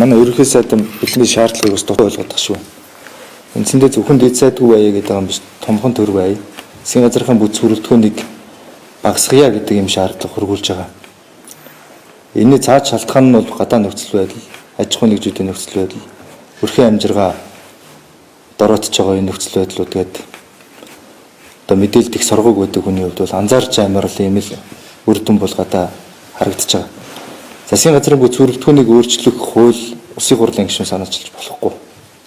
Манай ерөнхий сайдын бидний шаардлагыг бас дутуу ойлгох шүү. Эндсэндээ зөвхөн дэд сайдгүй байя гэдэг юм биш, томхон төр байя. Засгийн газрын бүс бүрэлдэхүүнийг багасгая гэдэг юм шаардлага хөргүүлж байгаа. Энэний цаад шалтгаан нь бол гадаа нөхцөл байдал, аж ахуй нэгжүүдийн нөхцөл байдал, өрхийн амжиргаа дороотж байгаа энэ нөхцөл байдлууд гэдэг одоо мэдээлэл их соргог байдаг хүний хувьд бол анзаарч амарл ийм л үр дүн бол гадаа харагдаж байгаа. Засгийн газрын бүс бүрэлдэхүүнийг өөрчлөх хууль Улсын хурлын гишүүн санаачилж болохгүй.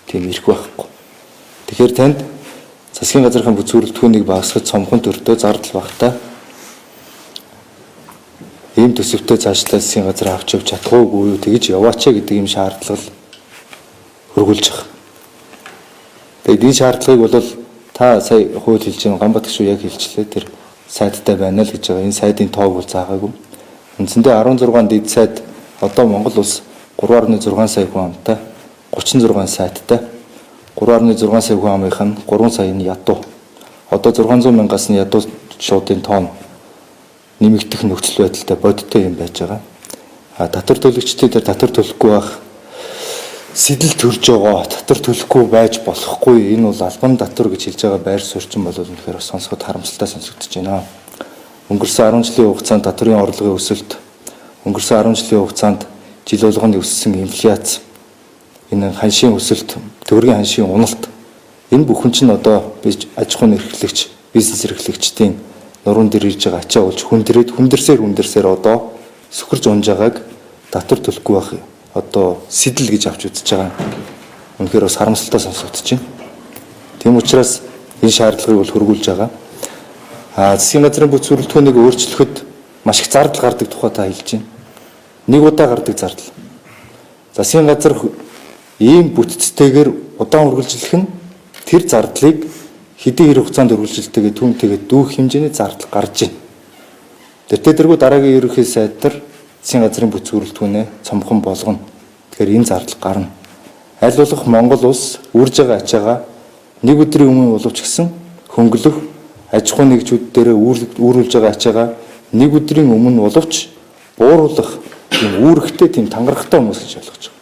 Тийм ирэх байхгүй. Тэгэхээр танд засгийн газрын бүс бүрэлдэхүүнийг багасгаж цомхон төртөө зардал багтаа ийм төсөвтэй цаашлаа засгийн газар авч явж чадахгүй юу тэгж яваач гэдэг юм шаардлага хөргүүлж байгаа. Тэгээд энэ шаардлагыг бол та сая хууль хэлж байгаа Гамбат гишүүн яг хэлчлээ тэр сайттай байна л гэж байгаа. Энэ сайтын тоог бол заагаагүй. Үндсэндээ 16 дэд сайд одоо Монгол улс 3.6 сая хүн амтай 36 сайттай 3.6 сая хүн амынх нь 3 сая нь ядуу. Одоо 600 мянгаас нь ядуу шуудын тоон нэмэгдэх нөхцөл байдалтай бодиттой юм байж байгаа. Татвар төлөгчдийн тэр татвар төлөхгүй байх сэтэл төрж байгаа, татвар төлөхгүй байж болохгүй. Энэ бол албан татвар гэж хэлж байгаа байр суурьчин бол үнэхээр сонсоход харамсалтай сонсогдож байна. Өнгөрсөн 10 жилийн хугацаанд татврын орлогын өсөлт, өнгөрсөн 10 жилийн хугацаанд жил болгоны өссөн инфляц, энэ ханшийн өсөлт, төгрөгийн ханшийн уналт, энэ бүхэн чинь одоо аж ахуйн эрхлэгч, бизнес эрхлэгчдийн нуруунд дээр ирж байгаа ачаа болж хүндэрсээр одоо сөхөрж унж байгааг татвар төлөхгүй байх одоо сэтэл гэж авч үзэж байгаа. Үнэхээр бас харамсалтай сонсогдож байна. Тийм учраас энэ шаардлагыг бол хөргүүлж байгаа. Засгийн газрын бүс бүрэлдэхүүнийг өөрчлөхөд маш их зардал гардаг тухай та хэлж байна. Нэг удаа гардаг зардал. Засгийн газар ийм бүтцтэйгээр удаан үргэлжлэх нь тэр зардлыг хэдийн хэрэг хугацаанд үргэлжилтэйгээ түүнтэйгээ дүүх хэмжээний зардал гарч байна. Тэртээ дараагийн ерөнхий сайдар засгийн газрын бүс бүрэлдэхүүнээ цомхон болгоно. Тэгэхээр энэ зардал гарна. Аль болох Монгол улс үрж байгаа ачаагаа нэг өдрийн өмнө боловч гэсэн хөнгөлөх аж ахуй нэгжүүд дээр үүрүүлж байгаа ачаагаа нэг өдрийн өмнө боловч бууруулах тийм үүрэгтэй тийм тангарахтай хүмүүс гэж ойлгож байгаа.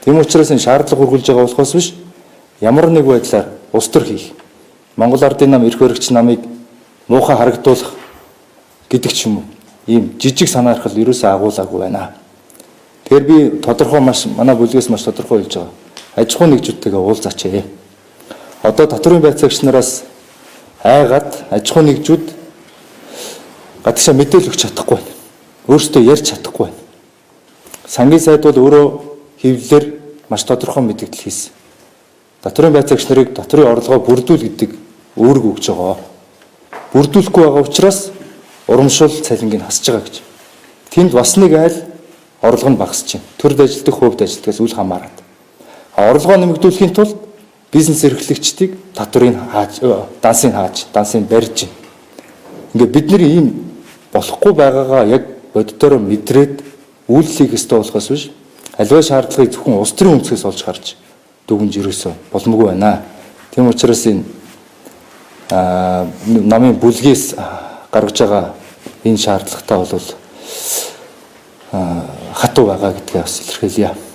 Тийм учраас энэ шаардлага хөргүүлж байгаа болохоос биш ямар нэг байдлаар улс төр хийх Монгол ардын нам эрх баригч намыг муухай харагдуулах гэдэг ч юм уу ийм жижиг санаа архал ерөөсөө агуулаагүй байна. Тэгэхээр би тодорхой манай бүлгээс маш тодорхой хэлж байгаа. Аж ахуй нэгжүүдтэйгээ уулзаач. Одоо татврын байцаагч нараас айгаад аж ахуй нэгжүүд гадагшаа мэдээлэл өгч чадахгүй байна. Өөрсдөө ярьж чадахгүй байна. Сангийн сайд бол өөрөө хэвлэлээр маш тодорхой мэдээлэл хийсэн. Татврын байцаагч нарыг татврын орлогоо бүрдүүл гэдэг үүрэг өгж байгаа. Бүрдүүлэхгүй байгаа учраас урамшуул цалингийг хасж байгаа гэж. Тэнд бас нэг айл орлого нь багасж байна. Төрд ажилтдаг, хувьд ажилтгаас үл хамааран. Орлогоо нэмэгдүүлэхийн тулд бизнес эрхлэгчдийг татврыг дансыг барьж байна. Ингээд бид нар ийм болохгүй байгаагаа яг боддороо мэдрээд үйлчлэх ёстой болохоос биш аливаа шаардлагыг зөвхөн улс төрийн үндэслээс олж харж дүгнж ерөөсөө боломгүй байна. Тийм учраас энэ намын бүлгээс гаргаж байгаа энэ шаардлагатай бол хатуу байгаа гэдгээ бас илэрхийлье.